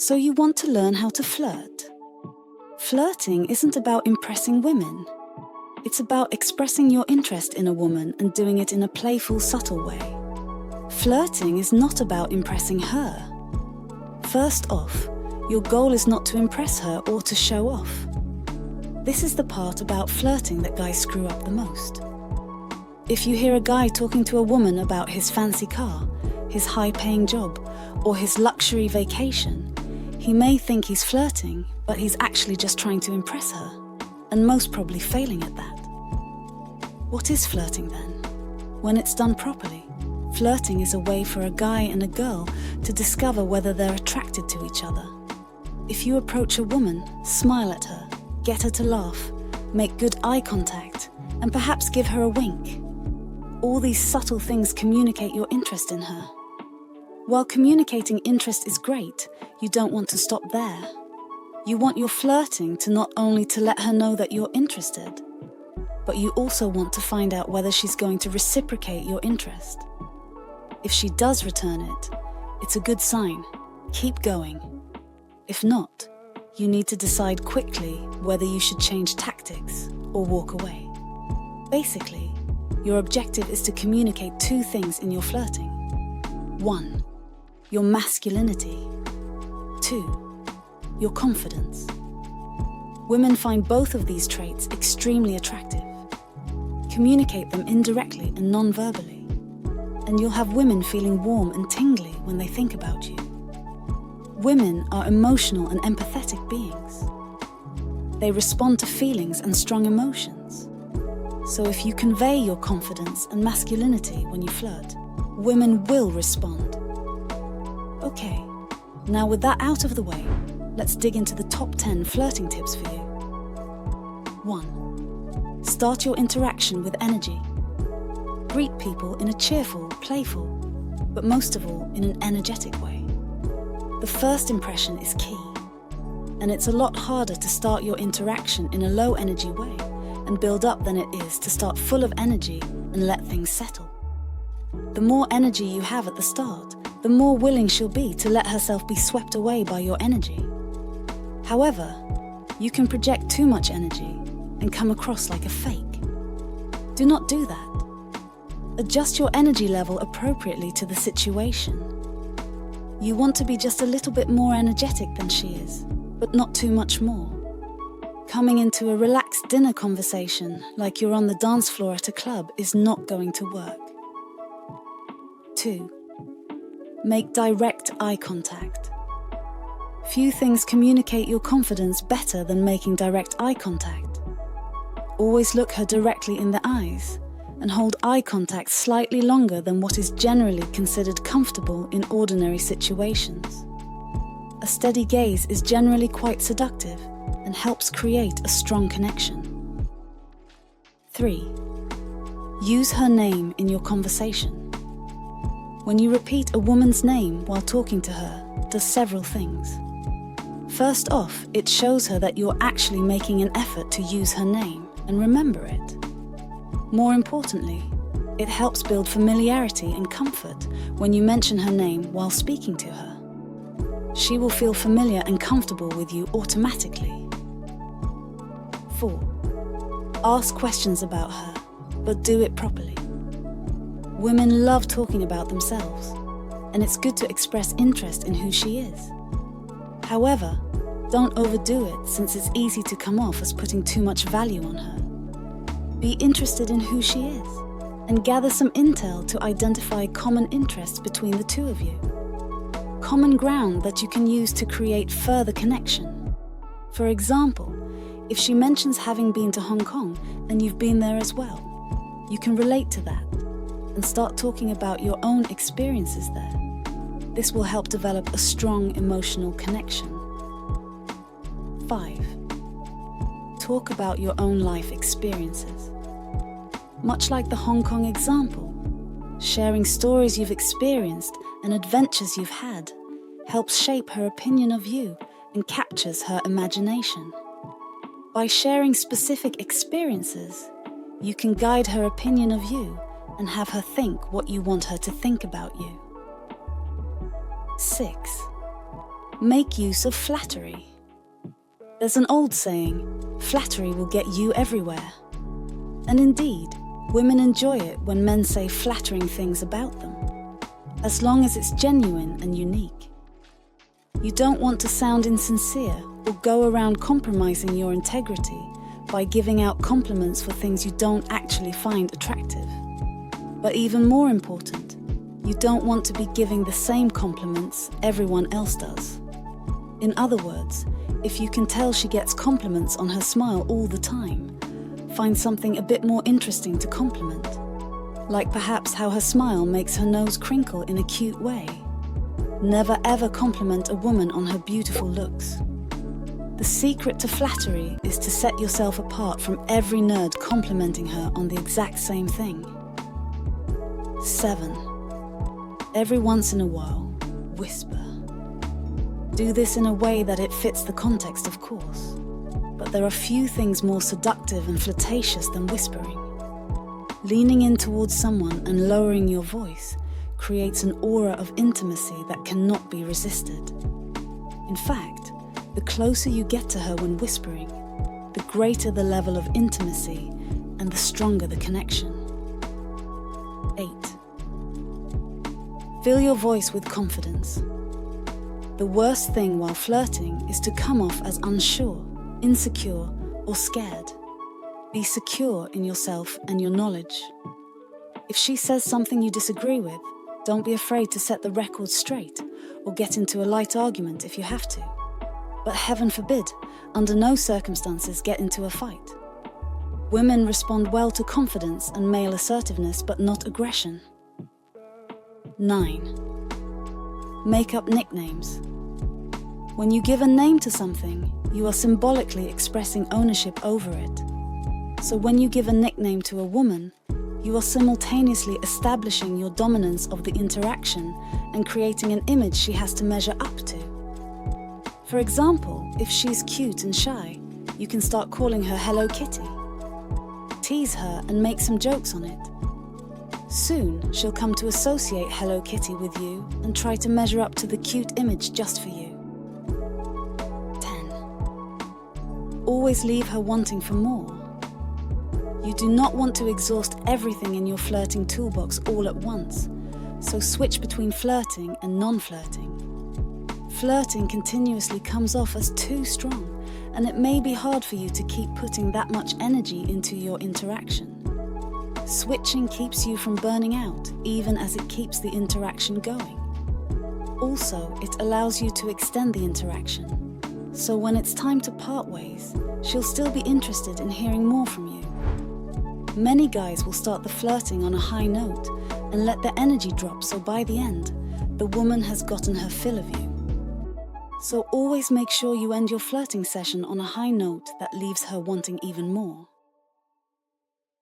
So you want to learn how to flirt. Flirting isn't about impressing women. It's about expressing your interest in a woman and doing it in a playful, subtle way. Flirting is not about impressing her. First off, your goal is not to impress her or to show off. This is the part about flirting that guys screw up the most. If you hear a guy talking to a woman about his fancy car, his high-paying job, or his luxury vacation, he may think he's flirting, but he's actually just trying to impress her, and most probably failing at that. What is flirting then? When it's done properly, flirting is a way for a guy and a girl to discover whether they're attracted to each other. If you approach a woman, smile at her, get her to laugh, make good eye contact, and perhaps give her a wink. All these subtle things communicate your interest in her. While communicating interest is great, you don't want to stop there. You want your flirting to not only to let her know that you're interested, but you also want to find out whether she's going to reciprocate your interest. If she does return it, it's a good sign. Keep going. If not, you need to decide quickly whether you should change tactics or walk away. Basically, your objective is to communicate two things in your flirting. 1. Your masculinity. 2. Your confidence. Women find both of these traits extremely attractive. Communicate them indirectly and non-verbally, and you'll have women feeling warm and tingly when they think about you. Women are emotional and empathetic beings. They respond to feelings and strong emotions. So if you convey your confidence and masculinity when you flirt, women will respond. Okay, now with that out of the way, let's dig into the top 10 flirting tips for you. 1. Start your interaction with energy. Greet people in a cheerful, playful, but most of all in an energetic way. The first impression is key, and it's a lot harder to start your interaction in a low energy way and build up than it is to start full of energy and let things settle. The more energy you have at the start, the more willing she'll be to let herself be swept away by your energy. However, you can project too much energy and come across like a fake. Do not do that. Adjust your energy level appropriately to the situation. You want to be just a little bit more energetic than she is, but not too much more. Coming into a relaxed dinner conversation like you're on the dance floor at a club is not going to work. 2. Make direct eye contact. Few things communicate your confidence better than making direct eye contact. Always look her directly in the eyes and hold eye contact slightly longer than what is generally considered comfortable in ordinary situations. A steady gaze is generally quite seductive and helps create a strong connection. 3. Use her name in your conversation. When you repeat a woman's name while talking to her, does several things. First off, it shows her that you're actually making an effort to use her name and remember it. More importantly, it helps build familiarity and comfort when you mention her name while speaking to her. She will feel familiar and comfortable with you automatically. 4. Ask questions about her, but do it properly. Women love talking about themselves, and it's good to express interest in who she is. However, don't overdo it since it's easy to come off as putting too much value on her. Be interested in who she is, and gather some intel to identify common interests between the two of you. Common ground that you can use to create further connection. For example, if she mentions having been to Hong Kong and you've been there as well, you can relate to that and start talking about your own experiences there. This will help develop a strong emotional connection. 5. Talk about your own life experiences. Much like the Hong Kong example, sharing stories you've experienced and adventures you've had helps shape her opinion of you and captures her imagination. By sharing specific experiences, you can guide her opinion of you and have her think what you want her to think about you. 6. Make use of flattery. There's an old saying, flattery will get you everywhere. And indeed, women enjoy it when men say flattering things about them, as long as it's genuine and unique. You don't want to sound insincere or go around compromising your integrity by giving out compliments for things you don't actually find attractive. But even more important, you don't want to be giving the same compliments everyone else does. In other words, if you can tell she gets compliments on her smile all the time, find something a bit more interesting to compliment. Like perhaps how her smile makes her nose crinkle in a cute way. Never ever compliment a woman on her beautiful looks. The secret to flattery is to set yourself apart from every nerd complimenting her on the exact same thing. 7. Every once in a while, whisper. Do this in a way that it fits the context, of course. But there are few things more seductive and flirtatious than whispering. Leaning in towards someone and lowering your voice creates an aura of intimacy that cannot be resisted. In fact, the closer you get to her when whispering, the greater the level of intimacy and the stronger the connection. 8. Fill your voice with confidence. The worst thing while flirting is to come off as unsure, insecure, or scared. Be secure in yourself and your knowledge. If she says something you disagree with, don't be afraid to set the record straight or get into a light argument if you have to. But heaven forbid, under no circumstances get into a fight. Women respond well to confidence and male assertiveness, but not aggression. 9. Make up nicknames. When you give a name to something, you are symbolically expressing ownership over it. So when you give a nickname to a woman, you are simultaneously establishing your dominance of the interaction and creating an image she has to measure up to. For example, if she's cute and shy, you can start calling her Hello Kitty. Tease her and make some jokes on it. Soon, she'll come to associate Hello Kitty with you and try to measure up to the cute image just for you. 10. Always leave her wanting for more. You do not want to exhaust everything in your flirting toolbox all at once, so switch between flirting and non-flirting. Flirting continuously comes off as too strong, and it may be hard for you to keep putting that much energy into your interaction. Switching keeps you from burning out, even as it keeps the interaction going. Also, it allows you to extend the interaction, so when it's time to part ways, she'll still be interested in hearing more from you. Many guys will start the flirting on a high note and let their energy drop, so by the end, the woman has gotten her fill of you. So always make sure you end your flirting session on a high note that leaves her wanting even more.